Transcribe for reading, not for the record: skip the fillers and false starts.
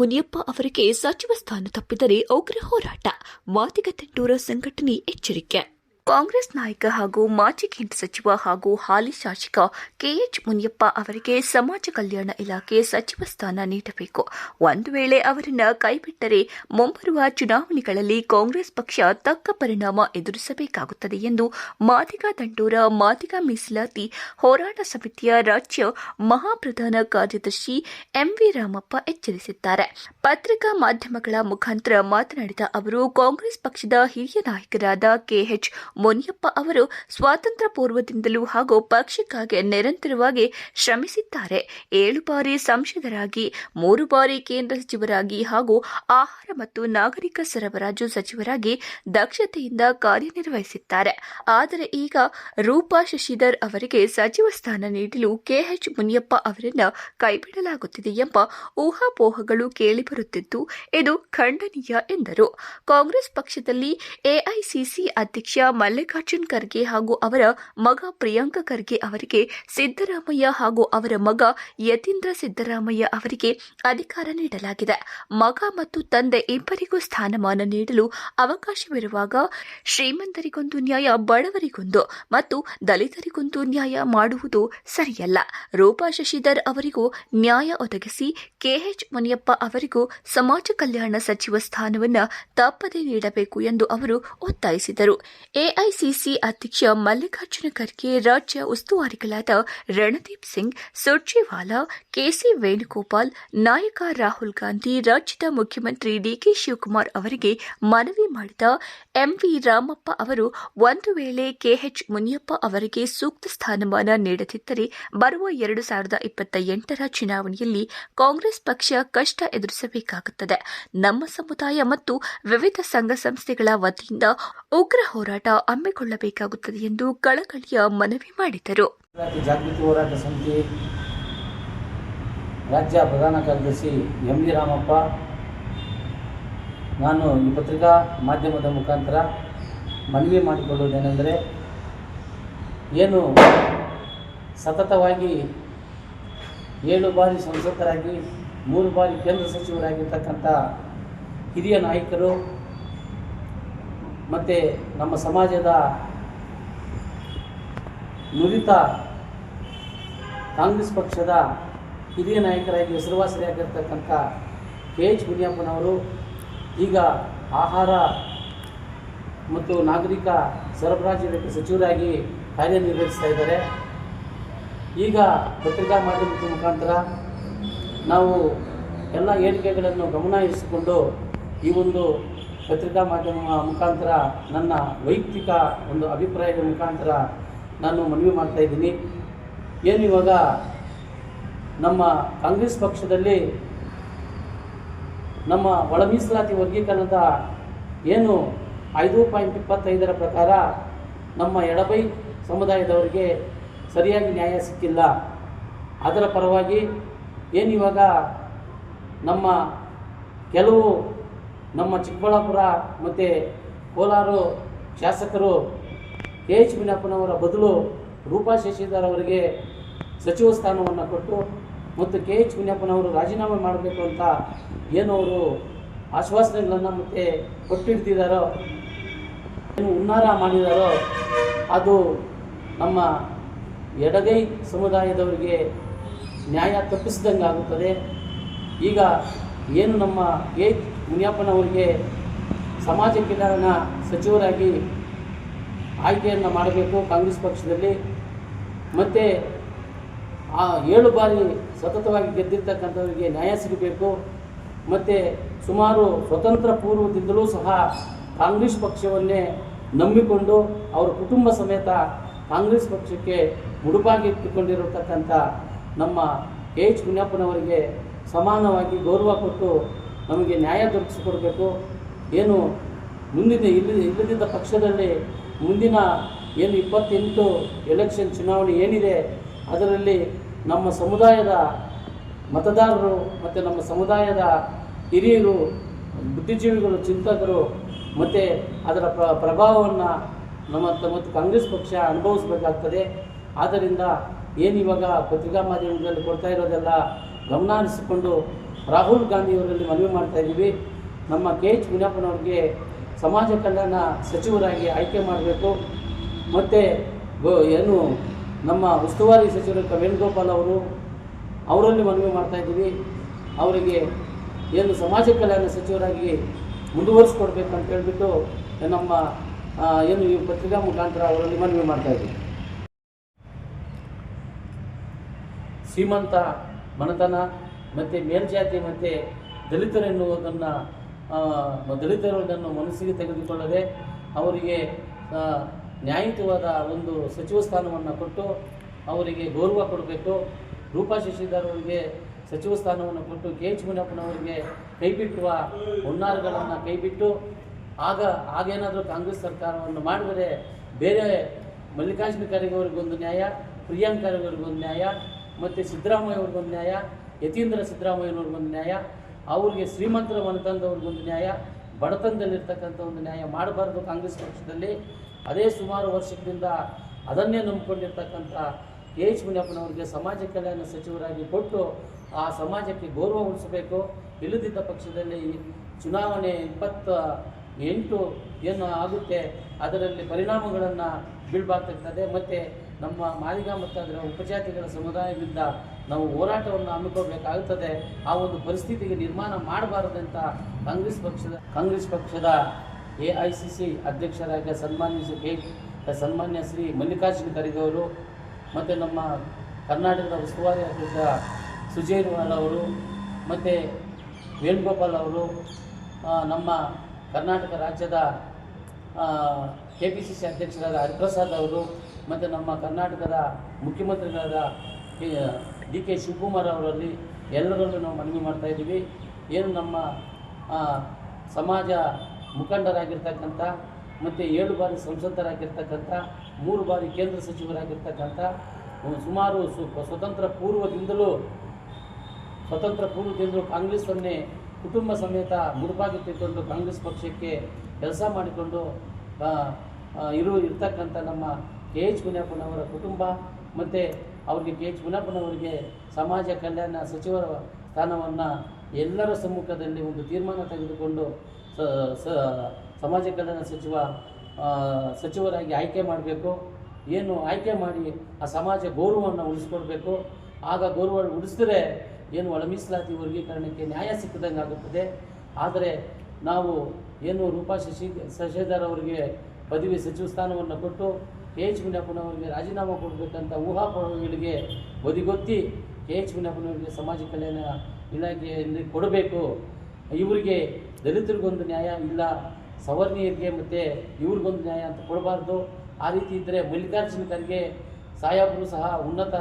ಮುನಿಯಪ್ಪ ಅವರಿಗೆ ಸಚಿವ ಸ್ಥಾನ ತಪ್ಪಿದರೆ ಉಗ್ರ ಹೋರಾಟ, ಮಾದಿಗ ಸಂಘಟನೆ ಎಚ್ಚರಿಕೆ. ಕಾಂಗ್ರೆಸ್ ನಾಯಕ ಹಾಗೂ ಮಾಜಿ ಕೇಂದ್ರ ಸಚಿವ ಹಾಗೂ ಹಾಲಿ ಶಾಸಕ ಕೆಎಚ್ ಮುನಿಯಪ್ಪ ಅವರಿಗೆ ಸಮಾಜ ಕಲ್ಯಾಣ ಇಲಾಖೆ ಸಚಿವ ಸ್ಥಾನ ನೀಡಬೇಕು. ಒಂದು ವೇಳೆ ಅವರನ್ನು ಕೈಬಿಟ್ಟರೆ ಮುಂಬರುವ ಚುನಾವಣೆಗಳಲ್ಲಿ ಕಾಂಗ್ರೆಸ್ ಪಕ್ಷ ತಕ್ಕ ಪರಿಣಾಮ ಎದುರಿಸಬೇಕಾಗುತ್ತದೆ ಎಂದು ಮಾದಿಗ ದಂಡೋರ ಮಾದಿಗ ಮೀಸಲಾತಿ ಹೋರಾಟ ಸಮಿತಿಯ ರಾಜ್ಯ ಮಹಾಪ್ರಧಾನ ಕಾರ್ಯದರ್ಶಿ ಎಂವಿ ರಾಮಪ್ಪ ಎಚ್ಚರಿಸಿದ್ದಾರೆ. ಪತ್ರಿಕಾ ಮಾಧ್ಯಮಗಳ ಮುಖಾಂತರ ಮಾತನಾಡಿದ ಅವರು, ಕಾಂಗ್ರೆಸ್ ಪಕ್ಷದ ಹಿರಿಯ ನಾಯಕರಾದ ಕೆಎಚ್ ಮುನಿಯಪ್ಪ ಅವರು ಸ್ವಾತಂತ್ರ್ಯ ಪೂರ್ವದಿಂದಲೂ ಹಾಗೂ ಪಕ್ಷಕ್ಕಾಗಿ ನಿರಂತರವಾಗಿ ಶ್ರಮಿಸಿದ್ದಾರೆ. 7 ಬಾರಿ ಸಂಸದರಾಗಿ, 3 ಬಾರಿ ಕೇಂದ್ರ ಸಚಿವರಾಗಿ ಹಾಗೂ ಆಹಾರ ಮತ್ತು ನಾಗರಿಕ ಸರಬರಾಜು ಸಚಿವರಾಗಿ ದಕ್ಷತೆಯಿಂದ ಕಾರ್ಯನಿರ್ವಹಿಸಿದ್ದಾರೆ. ಆದರೆ ಈಗ ರೂಪಾ ಶಶಿಧರ್ ಅವರಿಗೆ ಸಚಿವ ಸ್ಥಾನ ನೀಡಲು ಕೆಎಚ್ ಮುನಿಯಪ್ಪ ಅವರನ್ನು ಕೈಬಿಡಲಾಗುತ್ತಿದೆ ಎಂಬ ಊಹಾಪೋಹಗಳು ಕೇಳಿಬರುತ್ತಿದ್ದು, ಇದು ಖಂಡನೀಯ ಎಂದರು. ಕಾಂಗ್ರೆಸ್ ಪಕ್ಷದಲ್ಲಿ ಎಐಸಿಸಿ ಅಧ್ಯಕ್ಷ ಮಲ್ಲಿಕಾರ್ಜುನ್ ಖರ್ಗೆ ಹಾಗೂ ಅವರ ಮಗ ಪ್ರಿಯಾಂಕ ಖರ್ಗೆ ಅವರಿಗೆ ಸಿದ್ದರಾಮಯ್ಯ ಹಾಗೂ ಅವರ ಮಗ ಯತೀಂದ್ರ ಸಿದ್ದರಾಮಯ್ಯ ಅವರಿಗೆ ಅಧಿಕಾರ ನೀಡಲಾಗಿದೆ. ಮಗ ಮತ್ತು ತಂದೆ ಇಬ್ಬರಿಗೂ ಸ್ಥಾನಮಾನ ನೀಡಲು ಅವಕಾಶವಿರುವಾಗ ಶ್ರೀಮಂತರಿಗೊಂದು ನ್ಯಾಯ, ಬಡವರಿಗೊಂದು ಮತ್ತು ದಲಿತರಿಗೊಂದು ನ್ಯಾಯ ಮಾಡುವುದು ಸರಿಯಲ್ಲ. ರೂಪಾ ಶಶಿಧರ್ ಅವರಿಗೂ ನ್ಯಾಯ ಒದಗಿಸಿ ಕೆಎಚ್ ಮುನಿಯಪ್ಪ ಅವರಿಗೂ ಸಮಾಜ ಕಲ್ಯಾಣ ಸಚಿವ ಸ್ಥಾನವನ್ನು ತಪ್ಪದೇ ನೀಡಬೇಕು ಎಂದು ಅವರು ಒತ್ತಾಯಿಸಿದರು. ಎಐಸಿಸಿ ಅಧ್ಯಕ್ಷ ಮಲ್ಲಿಕಾರ್ಜುನ ಖರ್ಗೆ, ರಾಜ್ಯ ಉಸ್ತುವಾರಿಗಳಾದ ರಣದೀಪ್ ಸಿಂಗ್ ಸುರ್ಜೇವಾಲಾ, ಕೆಸಿ ವೇಣುಗೋಪಾಲ್, ನಾಯಕ ರಾಹುಲ್ ಗಾಂಧಿ, ರಾಜ್ಯದ ಮುಖ್ಯಮಂತ್ರಿ ಡಿಕೆ ಶಿವಕುಮಾರ್ ಅವರಿಗೆ ಮನವಿ ಮಾಡಿದ ಎಂವಿ ರಾಮಪ್ಪ ಅವರು, ಒಂದು ವೇಳೆ ಕೆಎಚ್ ಮುನಿಯಪ್ಪ ಅವರಿಗೆ ಸೂಕ್ತ ಸ್ಥಾನಮಾನ ನೀಡದಿದ್ದರೆ ಬರುವ 2028ರ ಚುನಾವಣೆಯಲ್ಲಿ ಕಾಂಗ್ರೆಸ್ ಪಕ್ಷ ಕಷ್ಟ ಎದುರಿಸಬೇಕಾಗುತ್ತದೆ. ನಮ್ಮ ಸಮುದಾಯ ಮತ್ತು ವಿವಿಧ ಸಂಘ ಸಂಸ್ಥೆಗಳ ವತಿಯಿಂದ ಉಗ್ರ ಹೋರಾಟ ಹಮ್ಮಿಕೊಳ್ಳಬೇಕಾಗುತ್ತದೆ ಎಂದು ಕಳಕಳಿಯ ಮನವಿ ಮಾಡಿದರು. ಜಾಗೃತಿ ಹೋರಾಟ ಸಮಿತಿ ರಾಜ್ಯ ಪ್ರಧಾನ ಕಾರ್ಯದರ್ಶಿ ಎಂವಿ ರಾಮಪ್ಪ, ನಾನು ಈ ಪತ್ರಿಕಾ ಮಾಧ್ಯಮದ ಮುಖಾಂತರ ಮನವಿ ಮಾಡಿಕೊಳ್ಳುವುದೇನೆಂದರೆ, ಏನು ಸತತವಾಗಿ 7 ಬಾರಿ ಸಂಸದರಾಗಿ 3 ಬಾರಿ ಕೇಂದ್ರ ಸಚಿವರಾಗಿರ್ತಕ್ಕಂಥ ಹಿರಿಯ ನಾಯಕರು ಮತ್ತು ನಮ್ಮ ಸಮಾಜದ ನುರಿತ ಕಾಂಗ್ರೆಸ್ ಪಕ್ಷದ ಹಿರಿಯ ನಾಯಕರಾಗಿ ಹೆಸರುವಾಸಿಯಾಗಿರ್ತಕ್ಕಂಥ ಕೆಎಚ್ ಮುನಿಯಪ್ಪನವರು ಈಗ ಆಹಾರ ಮತ್ತು ನಾಗರಿಕ ಸರಬರಾಜು ಇಲಾಖೆ ಸಚಿವರಾಗಿ ಕಾರ್ಯನಿರ್ವಹಿಸ್ತಾ ಇದ್ದಾರೆ. ಈಗ ಪತ್ರಿಕಾ ಮಾಧ್ಯಮದ ಮುಖಾಂತರ ನಾವು ಎಲ್ಲ ಹೇಳಿಕೆಗಳನ್ನು ಗಮನಿಸಿಕೊಂಡು ಈ ಒಂದು ಪತ್ರಿಕಾ ಮಾಧ್ಯಮ ಮುಖಾಂತರ ನನ್ನ ವೈಯಕ್ತಿಕ ಒಂದು ಅಭಿಪ್ರಾಯದ ಮುಖಾಂತರ ನಾನು ಮನವಿ ಮಾಡ್ತಾ ಇದ್ದೀನಿ. ಏನು ಇವಾಗ ನಮ್ಮ ಕಾಂಗ್ರೆಸ್ ಪಕ್ಷದಲ್ಲಿ ನಮ್ಮ ಒಳ ಮೀಸಲಾತಿ ವರ್ಗೀಕರಣದ ಏನು 5.25ರ ಪ್ರಕಾರ ನಮ್ಮ ಎಡಬೈ ಸಮುದಾಯದವರಿಗೆ ಸರಿಯಾಗಿ ನ್ಯಾಯ ಸಿಕ್ಕಿಲ್ಲ. ಅದರ ಪರವಾಗಿ ಏನಿವಾಗ ನಮ್ಮ ಕೆಲವು ನಮ್ಮ ಚಿಕ್ಕಬಳ್ಳಾಪುರ ಮತ್ತು ಕೋಲಾರ ಶಾಸಕರು ಕೆಎಚ್ ಮುನಿಯಪ್ಪನವರ ಬದಲು ರೂಪಾ ಶಶಿಧರ್ ಅವರಿಗೆ ಸಚಿವ ಸ್ಥಾನವನ್ನು ಕೊಟ್ಟು ಮತ್ತು ಕೆಎಚ್ ಮುನಿಯಪ್ಪನವರು ರಾಜೀನಾಮೆ ಮಾಡಬೇಕು ಅಂತ ಏನು ಅವರು ಆಶ್ವಾಸನೆಗಳನ್ನು ಮತ್ತೆ ಕೊಟ್ಟಿರ್ತಿದ್ದಾರೋ, ಏನು ಹುನ್ನಾರ ಮಾಡಿದಾರೋ, ಅದು ನಮ್ಮ ಎಡಗೈ ಸಮುದಾಯದವರಿಗೆ ನ್ಯಾಯ ತಪ್ಪಿಸಿದಂಗೆ ಆಗುತ್ತದೆ. ಈಗ ಏನು ನಮ್ಮ ಕೆಎಚ್ ಮುನಿಯಪ್ಪನವರಿಗೆ ಸಮಾಜ ಕಲ್ಯಾಣ ಸಚಿವರಾಗಿ ಆಯ್ಕೆಯನ್ನು ಮಾಡಬೇಕು ಕಾಂಗ್ರೆಸ್ ಪಕ್ಷದಲ್ಲಿ, ಮತ್ತು ಆ 7 ಬಾರಿ ಸತತವಾಗಿ ಗೆದ್ದಿರ್ತಕ್ಕಂಥವರಿಗೆ ನ್ಯಾಯ ಸಿಗಬೇಕು. ಮತ್ತು ಸುಮಾರು ಸ್ವತಂತ್ರ ಪೂರ್ವದಿಂದಲೂ ಸಹ ಕಾಂಗ್ರೆಸ್ ಪಕ್ಷವನ್ನೇ ನಂಬಿಕೊಂಡು ಅವರ ಕುಟುಂಬ ಸಮೇತ ಕಾಂಗ್ರೆಸ್ ಪಕ್ಷಕ್ಕೆ ಮುಡುಪಾಗಿ ಇಟ್ಟುಕೊಂಡಿರತಕ್ಕಂಥ ನಮ್ಮ ಕೆಎಚ್ ಮುನಿಯಪ್ಪನವರಿಗೆ ಸಮಾನವಾಗಿ ಗೌರವ ಕೊಟ್ಟು ನಮಗೆ ನ್ಯಾಯ ದೊರಕಿಸಿಕೊಡಬೇಕು. ಏನು ಮುಂದಿನ ಇಲ್ಲದಿದ್ದ ಪಕ್ಷದಲ್ಲಿ ಮುಂದಿನ ಏನು 28 ಎಲೆಕ್ಷನ್ ಚುನಾವಣೆ ಏನಿದೆ ಅದರಲ್ಲಿ ನಮ್ಮ ಸಮುದಾಯದ ಮತದಾರರು ಮತ್ತು ನಮ್ಮ ಸಮುದಾಯದ ಹಿರಿಯರು, ಬುದ್ಧಿಜೀವಿಗಳು, ಚಿಂತಕರು ಮತ್ತು ಅದರ ಪ್ರಭಾವವನ್ನು ಮತ್ತು ಕಾಂಗ್ರೆಸ್ ಪಕ್ಷ ಅನುಭವಿಸಬೇಕಾಗ್ತದೆ. ಆದ್ದರಿಂದ ಏನಿವಾಗ ಪತ್ರಿಕಾ ಮಾಧ್ಯಮದಲ್ಲಿ ಕೊಡ್ತಾ ಇರೋದೆಲ್ಲ ಗಮನ ಹರಿಸಿಕೊಂಡು ರಾಹುಲ್ ಗಾಂಧಿಯವರಲ್ಲಿ ಮನವಿ ಮಾಡ್ತಾ ಇದ್ದೀವಿ. ನಮ್ಮ KH ಮುನಿಯಪ್ಪನವ್ರಿಗೆ ಸಮಾಜ ಕಲ್ಯಾಣ ಸಚಿವರಾಗಿ ಆಯ್ಕೆ ಮಾಡಬೇಕು. ಮತ್ತು ಏನು ನಮ್ಮ ಉಸ್ತುವಾರಿ ಸಚಿವರು ವೇಣುಗೋಪಾಲ್ ಅವರಲ್ಲಿ ಮನವಿ ಮಾಡ್ತಾ ಇದ್ದೀವಿ. ಅವರಿಗೆ ಏನು ಸಮಾಜ ಕಲ್ಯಾಣ ಸಚಿವರಾಗಿ ಮುಂದುವರಿಸ್ಕೊಡ್ಬೇಕು ಅಂತ ಹೇಳ್ಬಿಟ್ಟು ನಮ್ಮ ಏನು ಈ ಪತ್ರಿಕಾ ಮುಖಾಂತರ ಅವರಲ್ಲಿ ಮನವಿ ಮಾಡ್ತಾ ಇದ್ದೀವಿ. ಶ್ರೀಮಂತ ಮನೆತನ ಮತ್ತು ಮೇಲ್ಜಾತಿ ಮತ್ತು ದಲಿತರನ್ನು ಮನಸ್ಸಿಗೆ ತೆಗೆದುಕೊಳ್ಳದೆ ಅವರಿಗೆ ನ್ಯಾಯಯುತವಾದ ಒಂದು ಸಚಿವ ಸ್ಥಾನವನ್ನು ಕೊಟ್ಟು ಅವರಿಗೆ ಗೌರವ ಕೊಡಬೇಕು. ರೂಪಾ ಶಶಿಧರ್ ಅವರಿಗೆ ಸಚಿವ ಸ್ಥಾನವನ್ನು ಕೊಟ್ಟು KH ಮುನಿಯಪ್ಪನವರಿಗೆ ಕೈಬಿಟ್ಟುವ ಹುನ್ನಾರಗಳನ್ನು ಕೈಬಿಟ್ಟು ಆಗೇನಾದರೂ ಕಾಂಗ್ರೆಸ್ ಸರ್ಕಾರವನ್ನು ಮಾಡಿದರೆ ಬೇರೆ ಮಲ್ಲಿಕಾರ್ಜುನ ಖರ್ಗೆ ಅವರಿಗೊಂದು ನ್ಯಾಯ, ಪ್ರಿಯಾಂಕ್ ಖರ್ಗೆ ಅವರಿಗೊಂದು ನ್ಯಾಯ, ಮತ್ತು ಸಿದ್ದರಾಮಯ್ಯ ಅವ್ರಿಗೊಂದು ನ್ಯಾಯ, ಯತೀಂದ್ರ ಸಿದ್ದರಾಮಯ್ಯನವ್ರಿಗೊಂದು ನ್ಯಾಯ, ಅವ್ರಿಗೆ ಶ್ರೀಮಂತರ ಮನೆತನದವ್ರಿಗೊಂದು ನ್ಯಾಯ, ಬಡತನದಲ್ಲಿರ್ತಕ್ಕಂಥ ಒಂದು ನ್ಯಾಯ ಮಾಡಬಾರ್ದು ಕಾಂಗ್ರೆಸ್ ಪಕ್ಷದಲ್ಲಿ. ಅದೇ ಸುಮಾರು ವರ್ಷದಿಂದ ಅದನ್ನೇ ನಂಬಿಕೊಂಡಿರ್ತಕ್ಕಂಥ KH ಮುನಿಯಪ್ಪನವರಿಗೆ ಸಮಾಜ ಕಲ್ಯಾಣ ಸಚಿವರಾಗಿ ಕೊಟ್ಟು ಆ ಸಮಾಜಕ್ಕೆ ಗೌರವ ಉಳಿಸಬೇಕು. ಇಲ್ಲದಿದ್ದ ಪಕ್ಷದಲ್ಲಿ ಚುನಾವಣೆ 28 ಏನು ಆಗುತ್ತೆ ಅದರಲ್ಲಿ ಪರಿಣಾಮಗಳನ್ನು ಬೀಳ್ಬಾರ್ದಾಗ್ತದೆ. ಮತ್ತು ನಮ್ಮ ಮಾದಿಗ ಮತ್ತು ಅದರ ಉಪಜಾತಿಗಳ ಸಮುದಾಯದಿಂದ ನಾವು ಹೋರಾಟವನ್ನು ಹಮ್ಮಿಕೊಳ್ಬೇಕಾಗುತ್ತದೆ. ಆ ಒಂದು ಪರಿಸ್ಥಿತಿಗೆ ನಿರ್ಮಾಣ ಮಾಡಬಾರದಂತ ಕಾಂಗ್ರೆಸ್ ಪಕ್ಷದ AICC ಅಧ್ಯಕ್ಷರಾಗಿ ಸನ್ಮಾನ್ಯ ಶ್ರೀ ಮಲ್ಲಿಕಾರ್ಜುನ ಖರ್ಗೆ ಅವರು ಮತ್ತು ನಮ್ಮ ಕರ್ನಾಟಕದ ಉಸ್ತುವಾರಿ ಅಧ್ಯಕ್ಷ ಸುರ್ಜೇವಾಲಾ ಅವರು ಮತ್ತು ವೇಣುಗೋಪಾಲ್ ಅವರು, ನಮ್ಮ ಕರ್ನಾಟಕ ರಾಜ್ಯದ KPCC ಅಧ್ಯಕ್ಷರಾದ ಹರಿಪ್ರಸಾದ್ ಅವರು ಮತ್ತು ನಮ್ಮ ಕರ್ನಾಟಕದ ಮುಖ್ಯಮಂತ್ರಿಗಳಾದ DK ಶಿವಕುಮಾರ್ ಅವರಲ್ಲಿ ಎಲ್ಲರಲ್ಲೂ ನಾವು ಮನವಿ ಮಾಡ್ತಾ ಇದ್ದೀವಿ. ಏನು ನಮ್ಮ ಸಮಾಜ ಮುಖಂಡರಾಗಿರ್ತಕ್ಕಂಥ ಮತ್ತು 7 ಬಾರಿ ಸಂಸದರಾಗಿರ್ತಕ್ಕಂಥ 3 ಬಾರಿ ಕೇಂದ್ರ ಸಚಿವರಾಗಿರ್ತಕ್ಕಂಥ ಸುಮಾರು ಸ್ವತಂತ್ರ ಪೂರ್ವದಿಂದಲೂ ಕಾಂಗ್ರೆಸ್ಸನ್ನೇ ಕುಟುಂಬ ಸಮೇತ ಮುಡುಪಾಗಿ ತೆಗೆದುಕೊಂಡು ಕಾಂಗ್ರೆಸ್ ಪಕ್ಷಕ್ಕೆ ಕೆಲಸ ಮಾಡಿಕೊಂಡು ಇರ್ತಕ್ಕಂಥ ನಮ್ಮ KH ಮುನಿಯಪ್ಪನವರ ಕುಟುಂಬ ಮತ್ತು ಅವ್ರಿಗೆ KH ಮುನಿಯಪ್ಪನವರಿಗೆ ಸಮಾಜ ಕಲ್ಯಾಣ ಸಚಿವರ ಸ್ಥಾನವನ್ನು ಎಲ್ಲರ ಸಮ್ಮುಖದಲ್ಲಿ ಒಂದು ತೀರ್ಮಾನ ತೆಗೆದುಕೊಂಡು ಸಮಾಜ ಕಲ್ಯಾಣ ಸಚಿವರಾಗಿ ಆಯ್ಕೆ ಮಾಡಬೇಕು. ಏನು ಆಯ್ಕೆ ಮಾಡಿ ಆ ಸಮಾಜ ಗೌರವವನ್ನು ಉಳಿಸ್ಕೊಡ್ಬೇಕು. ಆಗ ಗೌರವ ಉಳಿಸಿದ್ರೆ ಏನು ಒಳ ಮೀಸಲಾತಿ ವರ್ಗೀಕರಣಕ್ಕೆ ನ್ಯಾಯ ಸಿಕ್ಕದಂಗೆ ಆಗುತ್ತದೆ. ಆದರೆ ನಾವು ಏನು ರೂಪಾ ಶಶಿಧರ್ ಅವರಿಗೆ ಪದವಿ ಸಚಿವ ಸ್ಥಾನವನ್ನು ಕೊಟ್ಟು KH ಮುನಿಯಪ್ಪನವರಿಗೆ ರಾಜೀನಾಮೆ ಕೊಡಬೇಕಂತ ಊಹಾಪೋಹಗಳಿಗೆ ಬದಿಗೊತ್ತಿ KH ಮುನಿಯಪ್ಪನವರಿಗೆ ಸಮಾಜ ಕಲ್ಯಾಣ ಇಲಾಖೆಯಲ್ಲಿ ಕೊಡಬೇಕು. ಇವರಿಗೆ ದಲಿತರಿಗೊಂದು ನ್ಯಾಯ ಇಲ್ಲ, ಸವರ್ಣೀಯರಿಗೆ ಮತ್ತು ಇವ್ರಿಗೊಂದು ನ್ಯಾಯ ಅಂತ ಕೊಡಬಾರ್ದು. ಆ ರೀತಿ ಇದ್ದರೆ ಮಲ್ಲಿಕಾರ್ಜುನ ಖರ್ಗೆ ಸಾಹೇಬರು ಸಹ ಉನ್ನತ